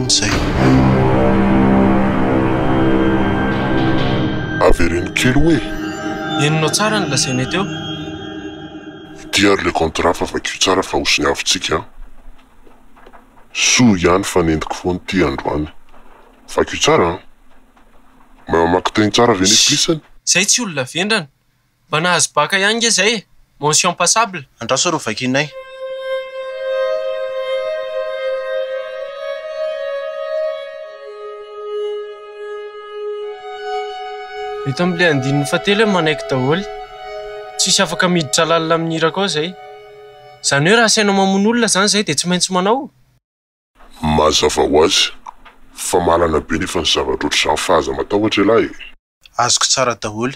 inona izay? Avereny kely hoe Enonao tsara ny lazainay teo? dia ary le contrat fa vakio tsara fa hosiny avintsika. Soa ihany fa nendiko foany ty androany. Vakio tsara an? Mahay mamaky teny tsara ve ny plisany? Zay tsy olona vendrana. Mba nahazo baka ihany nge zay. Mention passable. Andraso ro vakinay. Eto amin'ilay andininy fatelo manaiky daholo. Tsisy afaka miditra lalina amin'ira koa zay. Zany hoe raha sainao mamono olona zany zay dia tsy maintsy manao. Mazava ho azy. Fa malana be nefa ny zavatra ohatr'izany fahaza matahotra lahy. Azoko tsara daholo.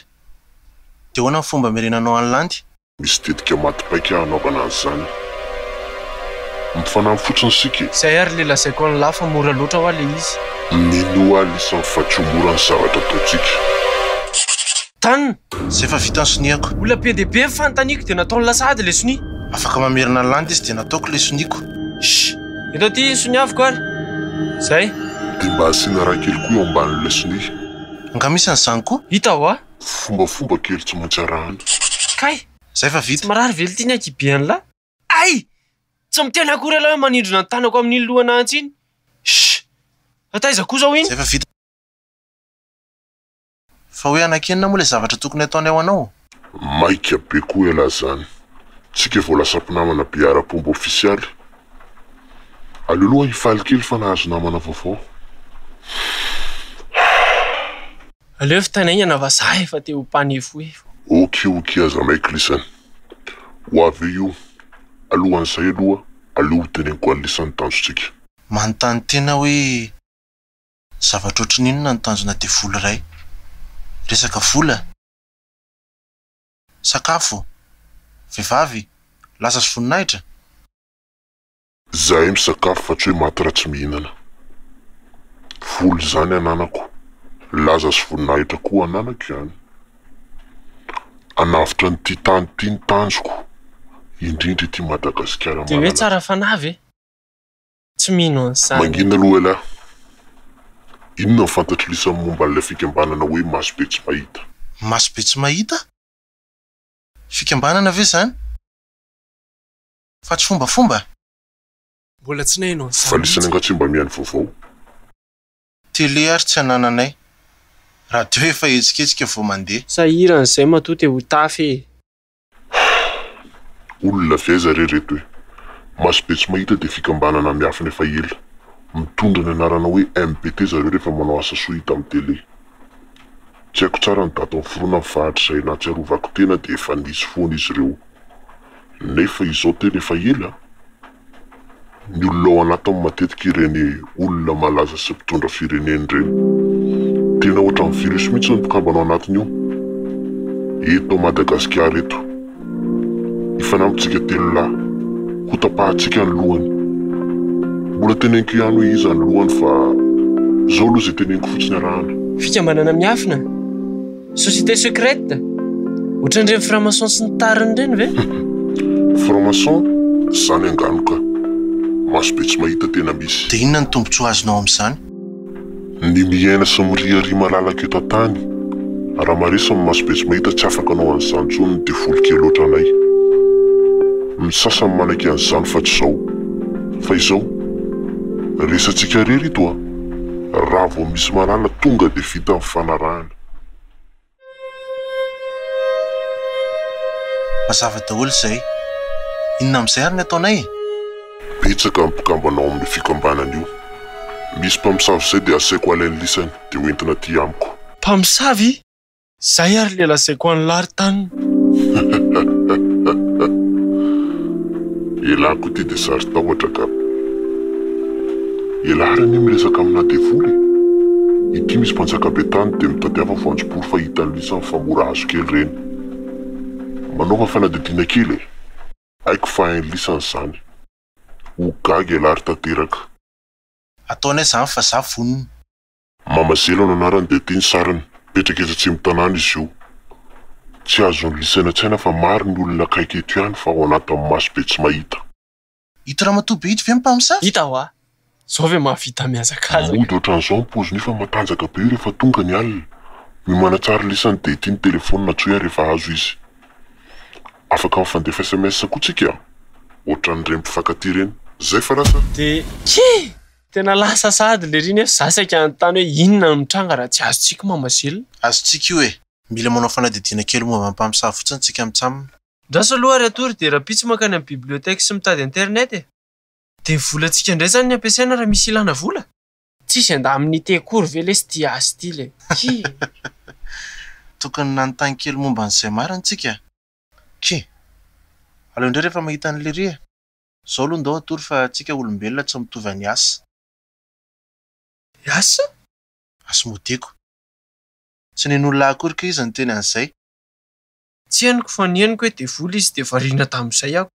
Dia hoana ny fomba merenanao any landy? Misy tetika matipaika hanaovana an'izany. Mifanampy fotsiny sika. Zay ary le lazaiko any lafa mora loatra ho le izy. Nino aly isan'ny fatromora ny zavatra ataontsika. Tanina! Zay efa vita ny soniako. Olona be dia be fanontaniako dia nataony lasady le soni. Afaka mamerina ny landy izy dia nataoko le soniako. Shh! Eto aty soniaviko ary. Zay. Dia mba asiana raha kely koa eo ambanin'ilay soni. Nga misy an'izany koa? Hita ho Fombafomba kely tsy maintsy arahana. Kay! Zay efa vita. Tsy marary velo ty ny akibeany la. Ay! Tsy miteny akory aloha manindrona ny tanako amin'ny lohana antsy iny. Shh! Ataiza koa zao iny? Zay efa vita. Fa hoe anakenina moa le zavatra tokony ataony ao anao? Maika be koa ela zany. Tsika vao lasa mpinamana be ara-pomba ofisialy. Aloloha hifaly kely fa nahazo namana vaovao. Aleo fitanainy anavazaha efa teo mpanefo e. Oky aza maika lisany. Ho avy io, alohan'izay aloha, aleo teneniko an'lisan'ny tanjotsika. Manontany tena hoe zavatra ohatry n'inona ny tanjona dia vola iray. Resaka vola, sakafo, vehivavy, lasa sy voninahitra. Zahay misakafo fa tsy hoe maty raha tsy mihinana. Vola zany ananako. Laza sy voninahitra koa ananako ihany. Anavitra nyty tany ty ny tanjoko. Indrindra ity Madagasikara dia hoe tsara fanavy e. Tsy mino an'izany. Mangina aloha ela. Inona ny fantatry lisan'ny momba an'ilay fikambanana hoe masobe tsy mahita? Masobe tsy mahita? Fikambanana ve zany? Fa tsy fombafomba? Mbola tsy naino an'izany. Fa lisany angatsy mba mihaino vaovao. Tele ary tsy anananay. Radio efa etsiketsika vao mandeha. Sahiran'izay matoa ho tafy e. Olona veza reto hoe masobe tsy mahita dia fikambanana miafina efa ela. Mitondra ny anarana hoe MPT zareo rehefa manao asa soa hita amin'ny tele. Tsy haiko tsara ny dato forona ny fahatra izay natsiarovako tena dia efa nisy foana izy ireo. Nefa izao tena efa ela. Ny olona ao anatiny matetika ireny olona malaza sy mpitondra fireneny ireny. Tena ohatran'ny virus mihitsy ny mpikambana ao anatiny io. Eto Madagasikara eto. Ifanampitsika telo lahy. Ho tapahantsika ny lohany. Mbola teneniko ihany hoe iza ny lohany fa zao aloha izay teneniko fotsiny arahana. Fikambanana miafina? Société secrète? Ohatran'ireny franc-maçon sy ny tariny ireny ve? Franc-maçon? Zany angano ka. Masobe tsy mahita tena misy. Dia inona ny tombotsoa azonao amin'izany? Ny miaina sy miriary malalaka eto an-tany. Raha marisa ny masobe tsy mahita tsy afaka anao an'izany intsony dia folo kely oatra anay. Misasany manaky an'izany fa tsy izao. Fa izao, resantsika rery ito a. Raha vao misy malala tonga dia vita amin'ny fanarahana. Mazava daholo izay. Inona amin'izay ary ny ataonay? Betsaka ny mpikambana ao amin'ny fikambanana io. Misy mpamosavy izay dia asaiko alainy lisany dia hoentina ty amiko. Mpamosavy? Zay ary le lazaiko any lary tanina. Elako ity dia sary tahotra ka. Elarany miresaka amina devoly. Ity misy mpanjaka be tany dia mitadiava voanjobory fa hitan'ny lisany fa mora azo kely ireny. Manaova fanadidina kely e. Haiko fa hain'ny lisany izany. Ho gaga elary tanteraka. Ataonay izany fa za vonona. Mamazelo no anarany dia tiany sarany. Petraka ezatsy mitanàna izy io. Tsy azony lisana tsaina fa maro ny olona kaiky eto ihany fa ao anatin'ny masobe tsy mahita. Hita raha matoa be hita ve mpamosavy? Hita ho a. Zao ve mahavita miazakazaka. Mody ohatran'izao ny poziny fa matanjaka be rehefa tonga ny alina. Mimanatsara lisany dia tiany telefonina tsoa rehefa azo izy. Afaka mifandefa SMS koa tsika. Ohatran'ireny mpifankatia ireny. Zay fa lasa. Dia tena lasa sady le riny zasaka anontany hoe inona no mitranga raha tsy azontsika mamaselona. Azontsika io e. Mila manao fanadidina kely momba ny mpamosavy fotsiny tsika mitsamina. Ndraso aloha ary atory dia raha pitsy makany amin'ny biblioteka sy mitady internet e. Dia volantsika indray zany ny ampiasaina raha misy ilana vola. Tsisy anda amin'ny tekory ve le sy tia azy ty le. Tokony nanontany kely momba an'izay marina tsika. Aleo indray rehefa mahita an'le ry e. Zao aloha ndao atory fa tsika olombelona tsy mitovy any asa. Asa? Asa modeko. Tsy nen'olona akory ka izy ny teny an'izay. Tsy henoko fa ny henoko hoe dia vola izy dia variana tamin'izay aho.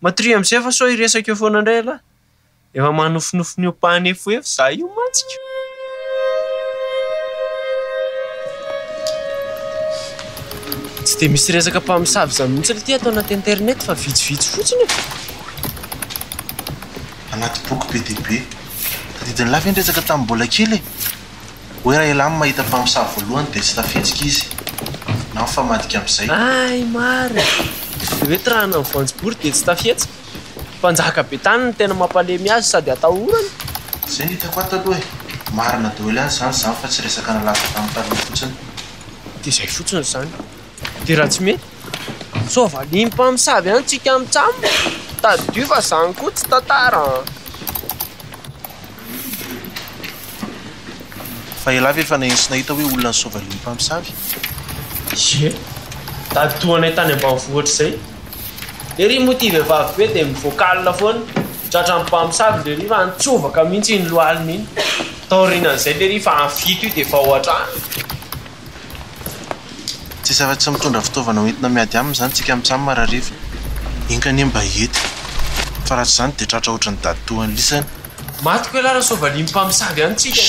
Matory amin'izay fa sao iresaka eo foana indray aloha. Efa manofinofy ny opanefoefo za io mantsika. Tsy dia misy resaka mpamosavy izany mihitsy ilay ty atao anaty internet fa vitsivitsy fotsiny. Anaty boky be dia be. Tadidiny lava ny resaka tamin'ny mbola kely e. Hoe raha ilamy mahita mpamosavy voalohany dia tsy tafetsika izy. Na mifamadika amin'izay. Ay mary. Dia hoe trahana ny voanjobory dia tsy tafetsika. Mpanjaka be tany ny tena mampalemy azy sady atahorana. Izay ny hitako ato aloha e. Marina daholo ihany izany fa tsy resaka nalaza tamin'ny taloha fotsiny. Dia izay fotsiny izany. Dia raha tsy mety, soavaly mpamosavy ihany tsika mitsamina. Tadio fa izany koa tsy tantara. Fa ela efa nahensi nahita hoe olona ny soavaly mpamosavy. Taditoanay tany ambanivohitra izay. Le ry moa ity vehivavy be dia mivoakalina foana. Tratra ny mpamosavy le ry fa nitsovaka mihitsy ny lohaliny iny. Taorianan'izay le ry fa anfito io dia efa ao an-trano. Tsy afa-tsy mitondra fitaovana hoentina miady aminy izany tsika mitsamina rahariva. Iny kanie mba hety. Fa raha tsy izany dia tratra ohatran'ny daditoan'ny lisany. Maty koa lara soavaly mpamosavy ihany tsika.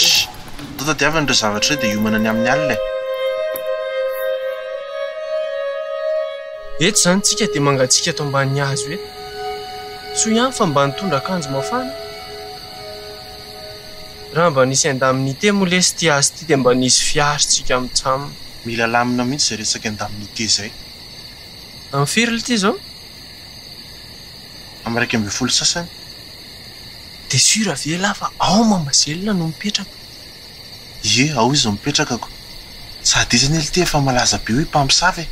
Tao tadiavana ireo zavatra dia hiomana ny amin'ny alina. Eto izany tsika dia mangatsika ato ambanin'ny hazo eto. Soa ihany fa mba nitondra akanjo mafana. Raha mba nisy andamin'ity moa lesy ty azy ty dia mba nisy fiaritsika mitsamina. Mila lamina mihitsy izay resaka andamin'ity izay. Amin'ny firy ity izao? Amin'ny 12 sasany. Dia sura ve la fa ao mamaselona no mipetraka. Ie, ao izy mipetrakako. Sady izy ny ty efa malaza be hoe mpamosavy.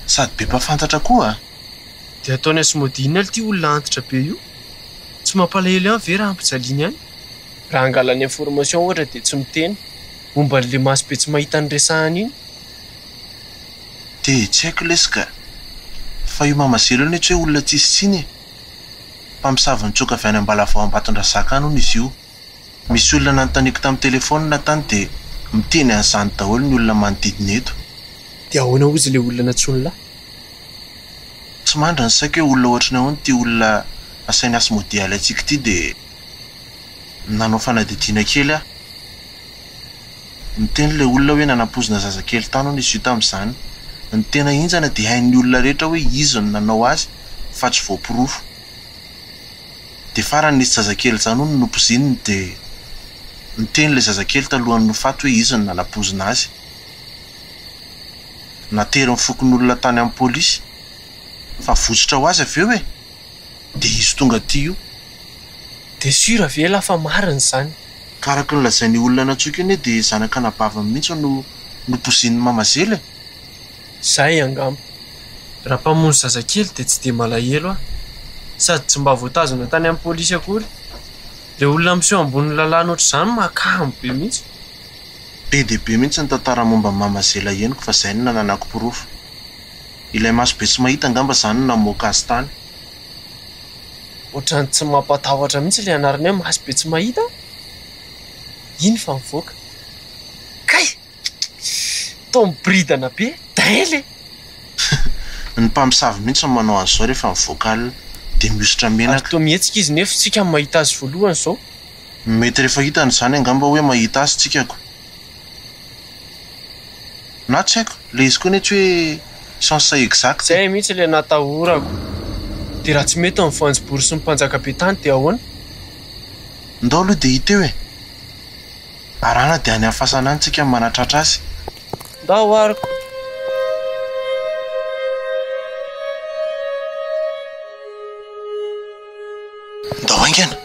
Sady be mpafantatra koa. Dia ataony asomodina ity olona antitra be io. Tsy mampalahelo ihany ve raha ampijaliana ihany. Raha angalany information ohatra dia tsy miteny. Momba n'le maso-be tsy mahita ny resahany iny. Dia tsy haiko lesika. Fa io mamaselona tsy hoe olona tsisy tsiny e. Mpamosavy nitsoka avy any Ambalavao Ambatondrazaka any hono izy io. Misy olona nanontaniako tamin'ny telefonina tany dia miteny an'izany daholo ny olona manodidina eto. Dia ahoana hozy ilay olona natsoiny lahy? Tsy mandra ny saiko hoe olona ohatrany ahoana ty olona asainy asa modialy antsika ity dia nanao fanadidina kely aho. Niteny ilay olona hoe nanapozina zazakely tany hono izy io tamin'izany. Ny tena injana dia hain'ny olona rehetra hoe izy no nanao azy fa tsy voapirofo. Dia farany nisy zazakely izany hono nopozininy dia niteny ilay zazakely talohan'ny nofaty hoe izy no nanapozina azy. Natery ny fokon'olona tany amin'ny polisy. Fa votsitra ho azy avy eo e. Dia izy tonga ty io. Dia sura ve la fa marina izany. Karaka ny lazain'ny olona natsoka iny dia zanak'anabavany mihitsy no nopozin'ny mamazely. Zay angamba. Raha mpamono zazakely dia tsy dia malahelo aho. Sady tsy mba voatazona tany amin'ny polisy akory. Ilay olona miseho ambony lalàna ohatr'izany makamo be mihitsy. Be dia be mihitsy ny tantara momba mamazela henoko fa izay no nananako pirofo. Ilay maso be tsy mahita angamba izany no namoaka azy tany. Ohatrany tsy mampatahotra mihitsy ilay anarany hoe maso be tsy mahita. Iny fa mivoaka. Kay! Tao miboridana be. Daily! Ny mpamosavy mihitsy no manao an'izao rehefa mivoaka alina dia mihosotra menaka. Ary toa mihetsika izy nefa tsika mahita azy voalohany izao. Mety rehefa hitany izany angamba hoe mahita azy tsikako. Na tsy haiko, ilay izy koa ny tsy hoe chance exact. Zay mihitsy ilay natahorako. Dia raha tsy mety amin'ny voanjobory sy ny mpanjaka be tany dia ahoana? ndao aloha dia hita eo e arahana dia any afasana antsika manatratra azy ndao ariko ndao aingana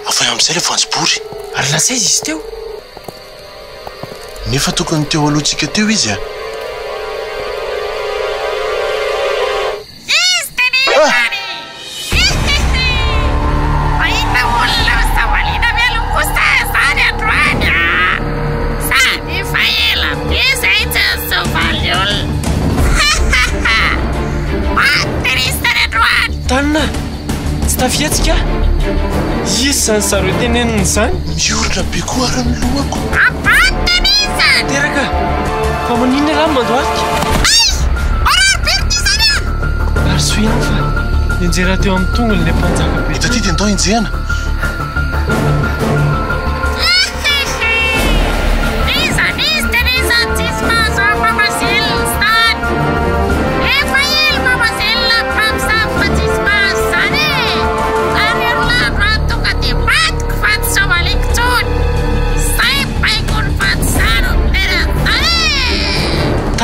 afay amin'izay le voanjobory ary lasaizy izy teo nefa tokony teo alohantsika teo izy a tanina tsy tafiatsika izy zany zareo teneniny izany miorina be koa ary ny lohako teraka fa maninona lahy mandoalika ary soihany fa nianjera teo amin'ny tongony le mpanjaka be ita ty dia ndao injehana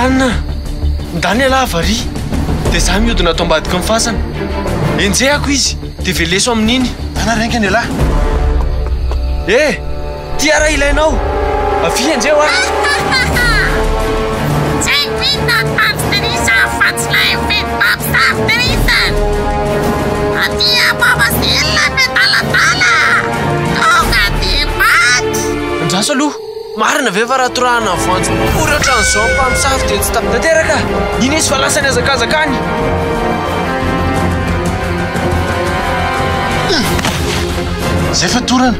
tanina ndany alahy vari dia za miodina atao ambadika mifasana enjehako izy dia veleso amin'iny tanaraingany alahy tia raha ilainao avy enjeo andraso aloha marina ve fa raha torahana voanjo bory ohatran'izao mpamosavy dia tsy tapitateraka iny izy fa lasany azakazakany zay fa torana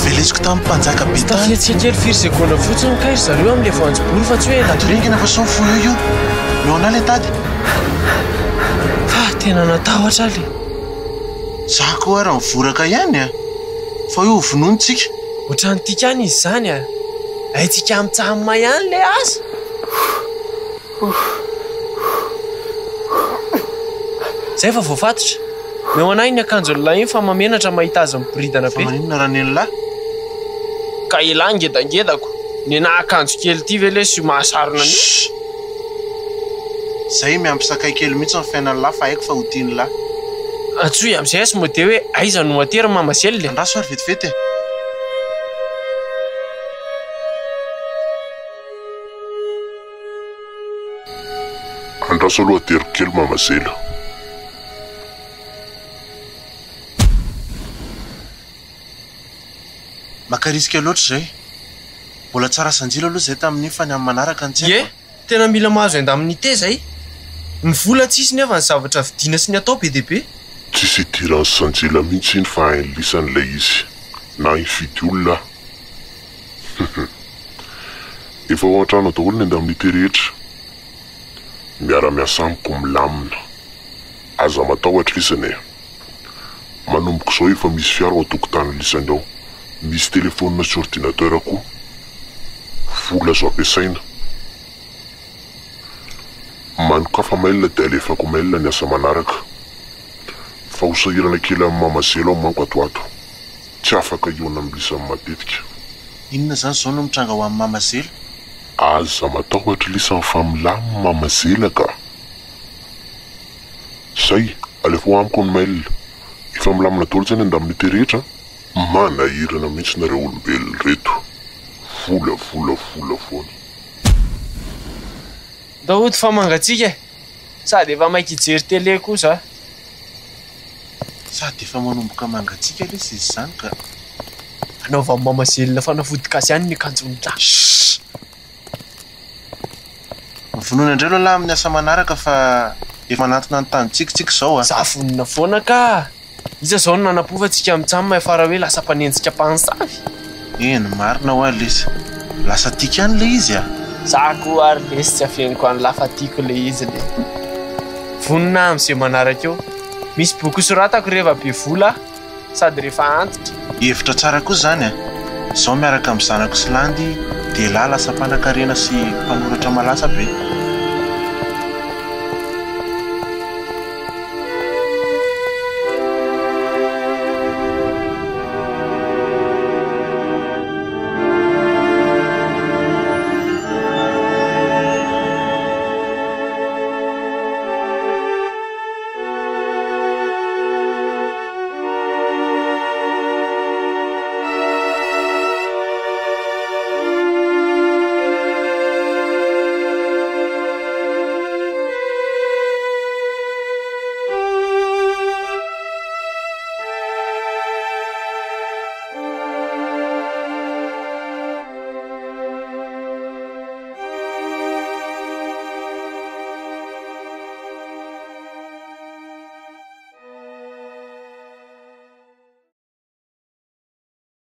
velesiko tamin'ny mpanjaka be tany tafiatsika kely firy sekonda fotsiny kairy zareo amin'le voanjo bory fa tsy hoe atorengana fa sao fo io eo ana le tady fa tena natahotra le za koa raha mivoraka ihany a fa io vononitsika ohatranytika any izy zany a aitsika amitsahamma ihany le asa zay fa voafatotra meo anahy ny akanjo lehilahy iny fa mamenatra mahita azy miboridana fa be maninona raha nenilahy ka ilahy ngedangedako ny na akanjo kely ty ve le sy mahasarona any zay miampisakay kely mihitsy ny fiainany lahy fa haiko fa ho tiany lahy atsoy amin'izay asy mo dia hoe aiza no atery mamasely le andraso ary vetivety e andraso aloha atery kely mamazela makarisika loatra zay mbola tsara sanjila aloha zay tamin'iny fa ny amin'ny manaraka ny tsy tena mila mahazo enda amin'ny te zay ny vola tsisy nefa ny zavatra vidiana sy ny atao be deaibe tsisy idirany sanjila mihitsy iny fa hain'lisan'ilay izy na hifidy olona efa ao an-trano daholo ny enda amin'ny te rehetra miara-miasa amiko milamina aza matahotra lisany e manomboko izao efa misy fiara ao an-tokotany lisany ao misy telefonina sy ordinateur koa vola azo ampiasaina manokafa mailina dia alefako mailina ny asa manaraka fa hosahirana kely amin'ny mamazelo ao manko atoato tsy afaka iona amin'ny lisany matetika inona zany zao no mitranga ho amin'ny mamazelo aza matahotra lisany familamy mamazela ka zay alefa ho amiko ny mailina efa milamina daholo zany enda amin'ny te rehetra manahirana mihitsy nareo olombelona reto vola foana daody fa mangatsika sady efa maiky hijery tele koa za sady efa manomboka mangatsika le izy zany ka anaova mamazelona fanafodikasy ihany ny akanjon'la vonona indray aloha lahy amin'ny asa manaraka fa efa manatona ny tany tsikitsika zao a za vonona foana ka iza zao no nanapovatsika mitsamina efara hoe lasa mpanenjika mpansavy eny marina ho ary izy lasa tika any le izy a za koa ary lesy tsy afeniko any lafa tiako le izy le vonina amin'izay manaraka eo misy boky soratako rehefa be vola sady rehefa antitra hevitra tsara koa zany a zao miaraka amin'ny zanako sy landy dia lahy lasa mpanan-karena sy mpanoratra malasa be